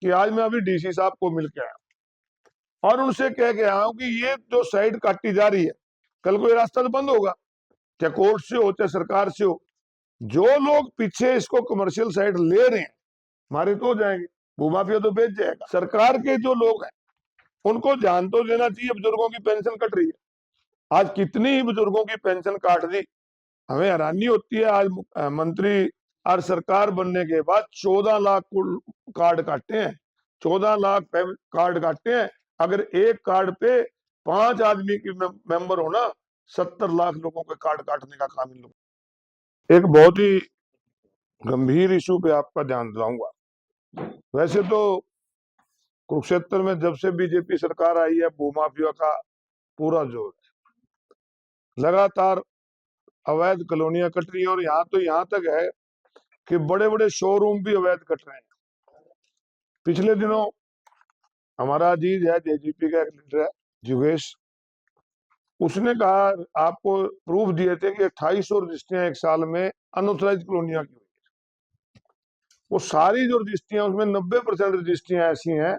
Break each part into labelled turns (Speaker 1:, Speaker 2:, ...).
Speaker 1: कि आज मैं अभी डीसी साहब को मिल के आया और उनसे कह के आया हूं कि ये जो साइड काटी जा रही है, कल को ये रास्ता तो बंद होगा, चाहे कोर्ट से हो चाहे सरकार से हो। जो लोग पीछे इसको कमर्शियल साइड ले रहे हैं, हमारे तो हो जाएंगे, भूमाफिया तो बेच जाएगा। सरकार के जो लोग हैं उनको ध्यान तो देना चाहिए, बुजुर्गों की पेंशन कट रही है। आज कितनी ही बुजुर्गों की पेंशन काट दी, हमें हैरानी होती है। आज मंत्री और सरकार बनने के बाद 14 लाख कार्ड काटे हैं, 14 लाख कार्ड काटे हैं। अगर एक कार्ड पे 5 आदमी की मेंबर होना, 70 लाख लोगों के कार्ड काटने का काम इन लोगों। एक बहुत ही गंभीर इशू पे आपका ध्यान दिलाऊंगा। वैसे तो कुरुक्षेत्र में जब से बीजेपी सरकार आई है, भूमाफिया का पूरा जोर है। लगातार अवैध कॉलोनियां कट रही है और यहाँ तक है कि बड़े बड़े शोरूम भी अवैध कट रहे हैं। पिछले दिनों हमारा अजीज है, जेजीपी का एक लीडर है जुगेश, उसने कहा, आपको प्रूफ दिए थे कि 2800 रजिस्ट्रियां एक साल में अनऑथराइज कॉलोनियां की हुई है। वो सारी जो रजिस्ट्रियां, उसमें 90% रजिस्ट्रियां ऐसी हैं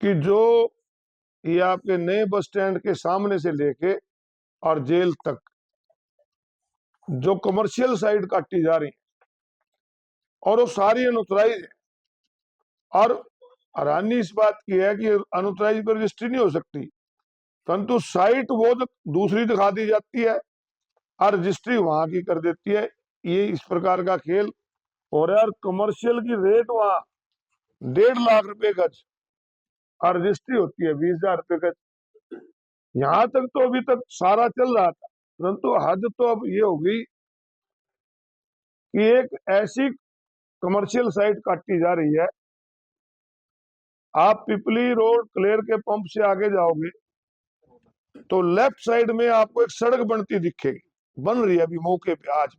Speaker 1: कि जो ये आपके नए बस स्टैंड के सामने से लेके और जेल तक जो कमर्शियल साइट काटी जा रही है, और वो सारी अनऑथराइज है। और हैरानी इस बात की है कि अनऑथराइज पर रजिस्ट्री नहीं हो सकती, परंतु साइट वो दूसरी दिखा दी जाती है और रजिस्ट्री वहां की कर देती है। ये इस प्रकार का खेल हो रहा है। और कमर्शियल की रेट वहां 1.5 लाख रुपए गज और रजिस्ट्री होती है 20,000 रुपए गज। यहां तक तो अभी तक सारा चल रहा था, परंतु हद तो अब ये हो गई कि एक ऐसी कमर्शियल साइट काटी जा रही है। आप पिपली रोड क्लेर के पंप से आगे जाओगे तो लेफ्ट साइड में आपको एक सड़क बनती दिखेगी, बन रही है अभी मौके पे आज।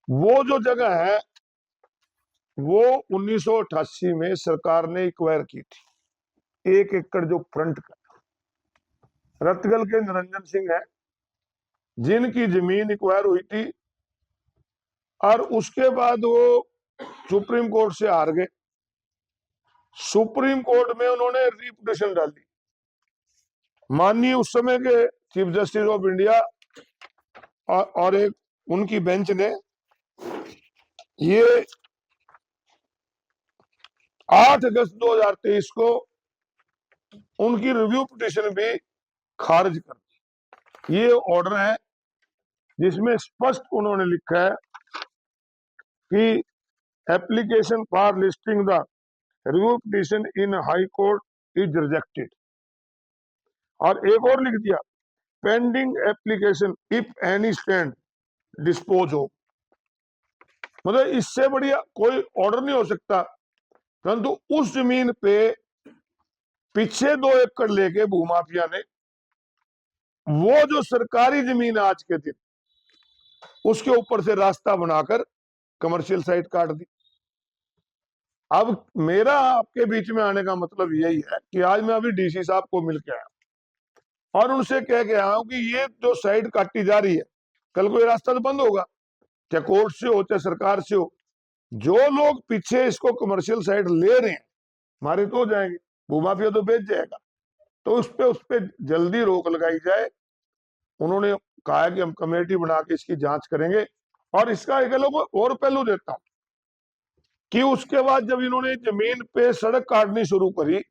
Speaker 1: वो जो जगह है वो 1988 में सरकार ने एक्वायर की थी। 1 एकड़ जो फ्रंट का, रतगल के निरंजन सिंह है जिनकी जमीन एक्वायर हुई थी, और उसके बाद वो सुप्रीम कोर्ट से हार गए। सुप्रीम कोर्ट में उन्होंने रिपिटिशन डाली। माननीय उस समय के चीफ जस्टिस ऑफ इंडिया और एक उनकी बेंच ने ये 8 अगस्त 2023 को उनकी रिव्यू पिटिशन भी खारिज कर दी। ये ऑर्डर है जिसमें स्पष्ट उन्होंने लिखा है कि application for listing the review petition in high court is rejected. और एक और लिख दिया, pending application if any stand dispose हो। मतलब इससे बढ़िया कोई ऑर्डर नहीं हो सकता। परंतु उस जमीन पे पीछे 2 एकड़ लेके भूमाफिया ने वो जो सरकारी जमीन आज के दिन, उसके ऊपर से रास्ता बनाकर कमर्शियल साइट काट दी। अब मेरा आपके बीच में आने का मतलब यही है कि आज मैं अभी डीसी साहब को मिल के आया और उनसे कह के आया हूं कि ये जो साइट काटी जा रही है, कल को ये रास्ता तो बंद होगा, चाहे कोर्ट से हो चाहे सरकार से हो। जो लोग पीछे इसको कमर्शियल साइट ले रहे हैं, हमारे तो हो जाएंगे, भूमाफिया तो बेच जाएगा। तो उस पर जल्दी रोक लगाई जाए। उन्होंने कहा कि हम कमेटी बना के इसकी जांच करेंगे। और इसका एक और पहलू देता हूं कि उसके बाद जब इन्होंने जमीन पे सड़क काटनी शुरू करी,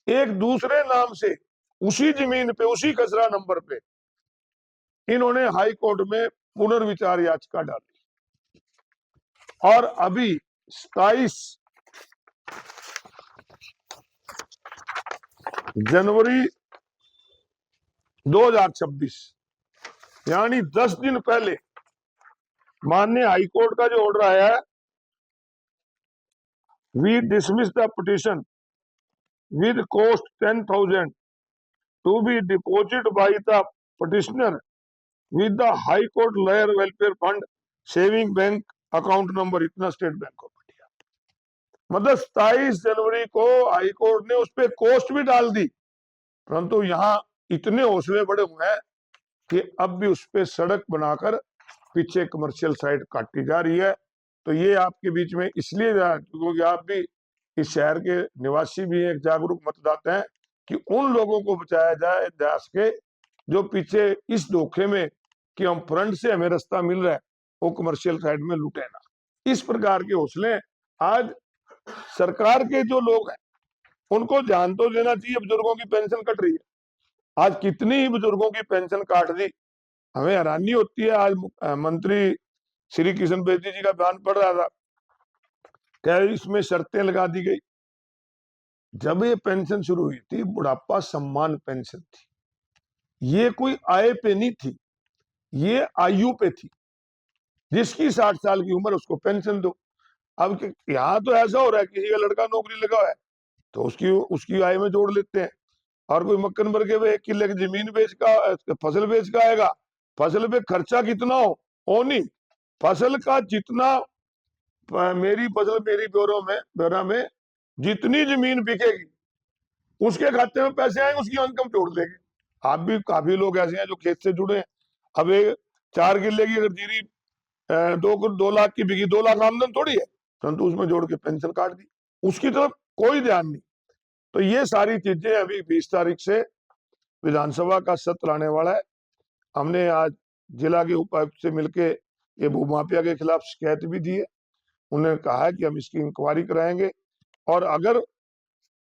Speaker 1: एक दूसरे नाम से उसी जमीन पे उसी खसरा नंबर पे इन्होंने हाई कोर्ट में पुनर्विचार याचिका डाली। और अभी 27 जनवरी 2026 यानी 10 दिन पहले माननीय हाईकोर्ट का जो ऑर्डर आया है, we dismiss the petition with cost 10,000 to be deposit by the petitioner with the high court lawyer welfare fund saving bank account number इतना स्टेट बैंक ऑफ इंडिया। मतलब 27 जनवरी को हाई कोर्ट ने उस पर कॉस्ट भी डाल दी, परंतु यहाँ इतने हौसले बड़े हुए हैं कि अब भी उस पर सड़क बनाकर पीछे कमर्शियल साइट काटी जा रही है। तो ये आपके बीच में इसलिए क्योंकि आप भी इस शहर के निवासी भी एक जागरूक मतदाता हैं कि उन लोगों को बचाया जाए जा सके जो पीछे इस धोखे में कि हम फ्रंट से हमें रास्ता मिल रहा है वो कमर्शियल साइड में लूटे ना। इस प्रकार के हौसले आज सरकार के जो लोग हैं उनको ध्यान तो देना चाहिए। बुजुर्गों की पेंशन कट रही है, आज कितनी ही बुजुर्गों की पेंशन काट दी। हमें हैरानी होती है। आज मंत्री श्री किशन बेदी जी का बयान पढ़ रहा था, क्या इसमें शर्तें लगा दी गई। जब ये पेंशन शुरू हुई थी बुढ़ापा सम्मान पेंशन थी, ये कोई आय पे नहीं थी, ये आयु पे थी। जिसकी 60 साल की उम्र उसको पेंशन दो। अब यहाँ तो ऐसा हो रहा है किसी का लड़का नौकरी लगा हुआ है तो उसकी उसकी आय में जोड़ लेते हैं। और कोई मक्कन भर के 1 किले की जमीन बेच का फसल बेच का आएगा, फसल पे खर्चा कितना हो नहीं, फसल का जितना मेरी फसल मेरी ब्योरा में जितनी जमीन बिकेगी उसके खाते में पैसे आएंगे, उसकी इनकम जोड़ देंगे। आप भी काफी लोग ऐसे हैं जो खेत से जुड़े हैं। अब एक 4 किले की अगर जीरी 2 लाख की बिकी, 2 लाख आमदन थोड़ी है, परंतु उसमें जोड़ के पेंशन काट दी, उसकी तरफ कोई ध्यान नहीं। तो ये सारी चीजें अभी 20 तारीख से विधानसभा का सत्र आने वाला है। हमने आज जिला के उपायुक्त से मिलके ये भूमाफिया के खिलाफ शिकायत भी दी है। उन्होंने कहा है कि हम इसकी इंक्वायरी कराएंगे और अगर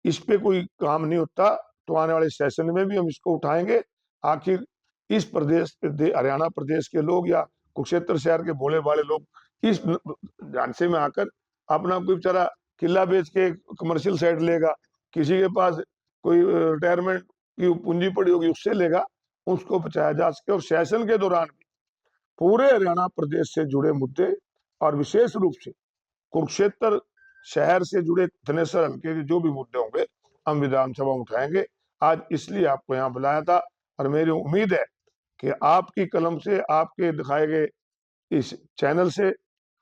Speaker 1: इस पे कोई काम नहीं होता तो आने वाले सेशन में भी हम इसको उठाएंगे। आखिर इस प्रदेश हरियाणा प्रदेश के लोग या कुरुक्षेत्र शहर के भोले भाले लोग इस झांसे में आकर अपना कोई बेचारा किला बेच के कमर्शियल साइड लेगा, किसी के पास कोई रिटायरमेंट की पूंजी पड़ी होगी उससे लेगा, उसको बचाया जा सके। और सेशन के दौरान भी पूरे हरियाणा प्रदेश से जुड़े मुद्दे और विशेष रूप से कुरुक्षेत्र शहर से जुड़े थनेसर हल्के के जो भी मुद्दे होंगे हम विधानसभा उठाएंगे। आज इसलिए आपको यहाँ बुलाया था और मेरी उम्मीद है कि आपकी कलम से, आपके दिखाए गए इस चैनल से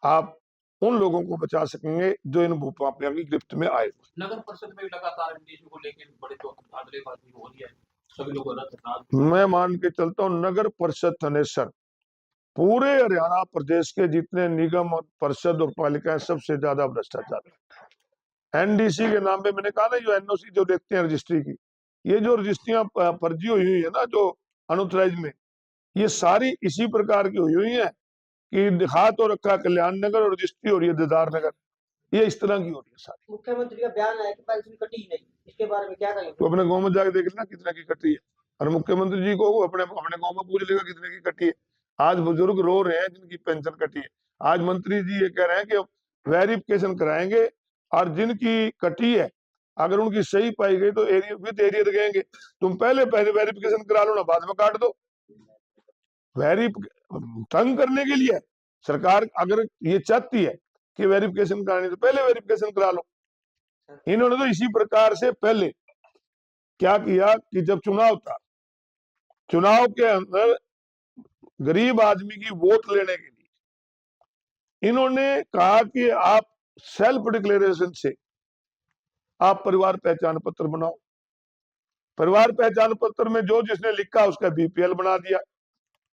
Speaker 1: आप उन लोगों को बचा सकेंगे जो इन भूमाफिया की गिरफ्त में आए।
Speaker 2: नगर परिषद में लगातार एमडीसी को लेकर बड़े धांधलीबाजी हो रही है, सभी लोग
Speaker 1: मैं मान के चलता हूँ नगर परिषद थनेसर पूरे हरियाणा प्रदेश के जितने निगम और परिषद और पालिकाएं सबसे ज्यादा भ्रष्टाचार है। एनडीसी के नाम पे मैंने कहा ना, जो एनओसी जो देखते हैं रजिस्ट्री की, ये जो रजिस्ट्रियां फर्जी हुई है ना जो अनऑथराइज में, ये सारी इसी प्रकार की हुई है कि दिखा तो रखा कल्याण नगर और रजिस्ट्री हो रही है दीदार नगर, ये इस तरह की हो रही है सारी।
Speaker 3: मुख्यमंत्री का बयान है कि पेंशन कटी नहीं, इसके बारे में क्या कहेंगे?
Speaker 1: तो अपने गांव में जाके देख लेना कितने की कटी है, और मुख्यमंत्री जी को अपने अपने गांव में पूछ लेगा कितने की कटी है। आज बुजुर्ग रो रहे हैं जिनकी पेंशन कटी है, आज मंत्री जी ये कह रहे हैं कि वेरिफिकेशन कराएंगे और जिनकी कटी है अगर उनकी सही पाई गई तो एरिया विद एरिया लगेंगे। तुम पहले वेरिफिकेशन करा लो ना, बाद में काट दो। तंग करने के लिए सरकार अगर ये चाहती है कि वेरिफिकेशन करानी तो पहले वेरिफिकेशन करा लो। इन्होंने तो इसी प्रकार से पहले क्या किया कि जब चुनाव था, चुनाव के अंदर गरीब आदमी की वोट लेने के लिए इन्होंने कहा कि आप सेल्फ डिक्लेरेशन से आप परिवार पहचान पत्र बनाओ। परिवार पहचान पत्र में जो जिसने लिखा उसका बीपीएल बना दिया।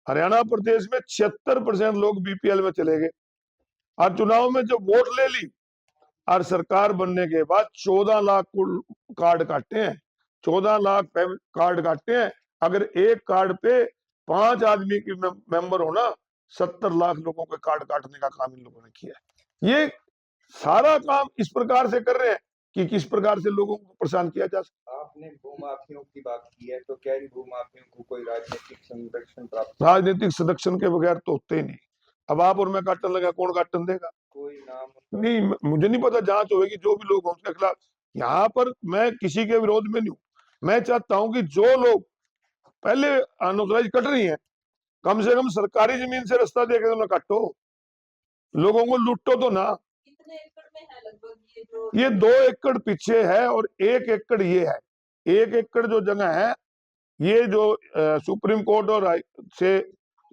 Speaker 1: हरियाणा प्रदेश में 76% लोग बीपीएल में चले गए और चुनाव में जब वोट ले ली और सरकार बनने के बाद 14 लाख कार्ड काटे हैं, 14 लाख कार्ड काटे हैं। अगर एक कार्ड पे 5 आदमी की मेंबर होना, 70 लाख लोगों के कार्ड काटने का काम इन लोगों ने किया। ये सारा काम इस प्रकार से कर रहे हैं कि किस प्रकार से लोगों को परेशान किया जा सकता।
Speaker 4: आपने भूमाफियों की बात की है, तो क्या इन भूमाफियों को कोई राजनीतिक संरक्षण प्राप्त?
Speaker 1: राजनीतिक संरक्षण के बगैर तो होते ही नहीं। अब आप और मैं काटन लगा, कौन काटन देगा?
Speaker 4: कोई नाम
Speaker 1: नहीं, मुझे नहीं पता, जांच होगी जो भी लोग हों उसके खिलाफ। यहाँ पर मैं किसी के विरोध में नहीं हूँ। मैं चाहता हूं कि जो लोग पहले अनऑथराइज कट रही हैं, कम से कम सरकारी जमीन से रास्ता देकर तो ना काटो, लोगों को लूटो तो ना।
Speaker 5: कितने एकड़ में है लगभग
Speaker 1: ये 2 एकड़ पीछे है और 1 एकड़ ये है। 1 एकड़ जो जगह है ये जो सुप्रीम कोर्ट और से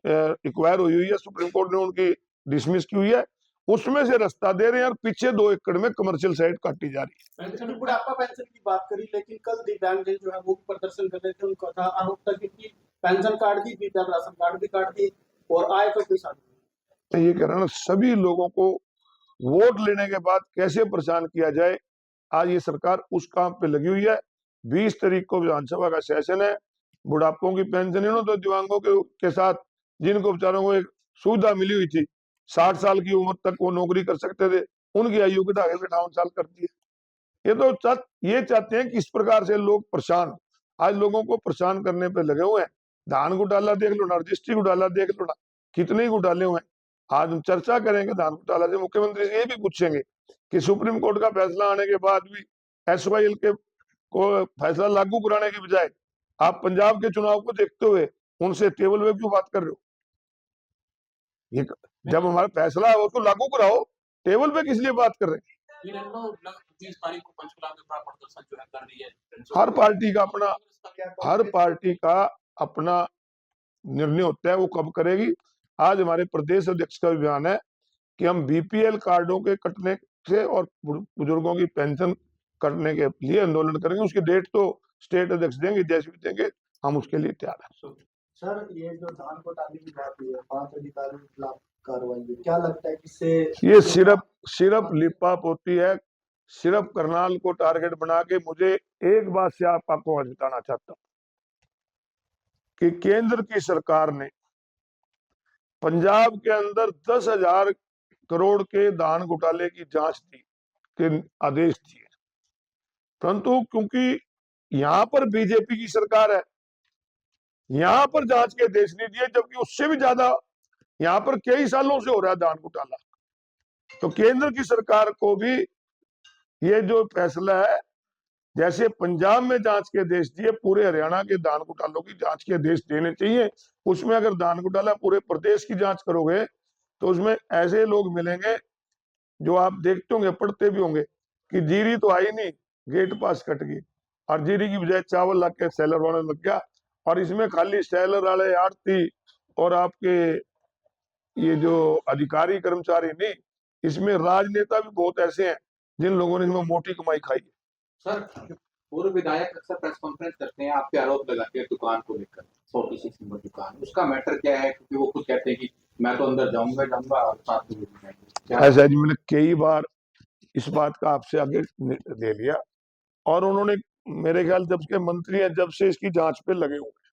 Speaker 1: एक्वायर हुई है, सुप्रीम कोर्ट ने उनकी डिसमिस की हुई है, उसमें से रास्ता दे रहे हैं और पीछे 2 एकड़ में कमर्शियल साइड काटी जा रही है।
Speaker 2: बुढ़ापा पेंशन की बात करी, लेकिन कल दिव्यांगजन जो है वो प्रदर्शन कर रहे थे, उनका था आरोप था कि पेंशन कार्ड भी बीपीएल राशन कार्ड भी काट दिए और आय को भी साथ।
Speaker 1: ये कह रहा ना, सभी लोगों को वोट लेने के बाद कैसे परेशान किया जाए, आज ये सरकार उस काम पे लगी हुई है। 20 तारीख को विधानसभा का सेशन है। बुढ़ापों की पेंशन तो दिव्यांगों के साथ जिनको बेचारों को एक सुविधा मिली हुई थी, 60 साल की उम्र तक वो नौकरी कर सकते थे, उनकी आयु घटा के 58 साल कर दी है। ये चाहते हैं कि इस प्रकार से लोग परेशान, आज लोगों को परेशान करने पे लगे हुए हैं। धान घोटाला देख लो ना, रजिस्ट्री घोटाला देख लो ना, कितने ही घोटाले हुए हैं। आज हम चर्चा करेंगे धान घोटाला से, मुख्यमंत्री से ये भी पूछेंगे कि सुप्रीम कोर्ट का फैसला आने के बाद भी SYL के को फैसला लागू कराने की बजाय आप पंजाब के चुनाव को देखते हुए उनसे टेबल पे क्यों बात कर रहे हो? ये जब हमारा फैसला है उसको लागू कराओ, टेबल पे किस लिए बात कर रहे हैं?
Speaker 6: 30 तारीख को पंचकुला में बड़ा प्रदर्शन जो है कर रही है।
Speaker 1: हर पार्टी का अपना निर्णय होता है वो कब करेगी। आज हमारे प्रदेश अध्यक्ष का बयान है कि हम BPL कार्डों के कटने से और बुजुर्गों की पेंशन करने के लिए आंदोलन करेंगे। उसकी डेट तो स्टेट अध्यक्ष देंगे, जैसे भी देंगे हम उसके लिए तैयार हैं।
Speaker 2: सर, ये जो धान घोटाले की बात हुई है, 5 अधिकारियों के खिलाफ कार्रवाई हुई, क्या लगता है कि इससे
Speaker 1: ये सिर्फ लिपा पोती है। सिर्फ करनाल को टारगेट बना के मुझे एक बात से आपको बताना चाहता हूं कि केंद्र की सरकार ने पंजाब के अंदर 10,000 करोड़ के धान घोटाले की जांच दी के आदेश दिए, परंतु क्योंकि यहां पर बीजेपी की सरकार है, यहां पर जांच के आदेश नहीं दिए, जबकि उससे भी ज्यादा यहां पर कई सालों से हो रहा है धान घोटाला। तो केंद्र की सरकार को भी ये जो फैसला है, जैसे पंजाब में जांच के आदेश दिए, पूरे हरियाणा के धान घोटालों की जांच के आदेश देने चाहिए। उसमें अगर धान घोटाला पूरे प्रदेश की जांच करोगे तो उसमें ऐसे लोग मिलेंगे जो आप देखते होंगे, पढ़ते भी होंगे कि जीरी तो आई नहीं, गेट पास कट गई, और जीरी की बजाय चावल ला के सेलर वाले लग गया। और इसमें खाली सेलर वाले, आड़ती और आपके ये जो अधिकारी कर्मचारी नहीं, इसमें राजनेता भी बहुत ऐसे हैं जिन लोगों ने इसमें मोटी कमाई खाई है।
Speaker 6: सर, पूर्व विधायक अक्सर प्रेस कॉन्फ्रेंस करते हैं, आप पे आरोप लगाते हैं दुकान को लेकर, 46 नंबर दुकान, उसका मैटर क्या है? क्योंकि वो खुद कहते हैं कि मैं तो अंदर जाऊंगा और साथ में जाएंगे।
Speaker 1: ऐसा जी, मैंने कई बार इस बात का आपसे आगे दे लिया, और उन्होंने मेरे ख्याल जब के मंत्री हैं जब से इसकी जांच पे लगे हुए हैं।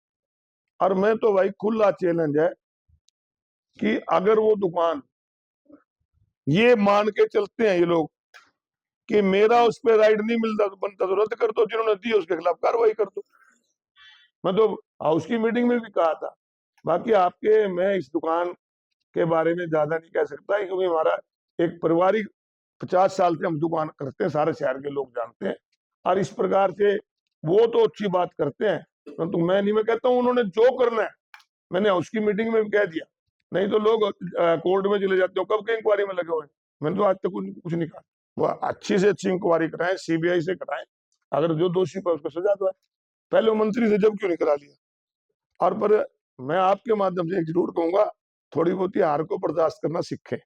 Speaker 1: और मैं तो भाई खुला चैलेंज है कि अगर वो दुकान ये मान के चलते हैं ये लोग कि मेरा उस पर राइट नहीं मिलता तो बनता तो रद्द कर दो, जिन्होंने दी उसके खिलाफ कार्रवाई कर दो। मैं तो हाउस की मीटिंग में भी कहा था। बाकी मैं इस दुकान के बारे में ज्यादा नहीं कह सकता, क्योंकि हमारा एक पारिवारिक 50 साल से हम दुकान करते हैं, सारे शहर के लोग जानते हैं। और इस प्रकार से वो तो अच्छी बात करते हैं, परंतु मैं कहता हूँ उन्होंने जो करना है, मैंने हाउस की मीटिंग में भी कह दिया। नहीं तो लोग कोर्ट में चले जाते हो, कब के इंक्वायरी में लगे हुए। मैंने तो आज तक कुछ नहीं कहा। वो अच्छी से अच्छी इंक्वायरी कराएं, CBI से कराएं, अगर जो दोषी पर उसको सजा दो। पहले वो मंत्री से जब क्यों नहीं करा लिया? और पर मैं आपके माध्यम से एक जरूर कहूंगा, थोड़ी बहुत हार को बर्दाश्त करना सीखें।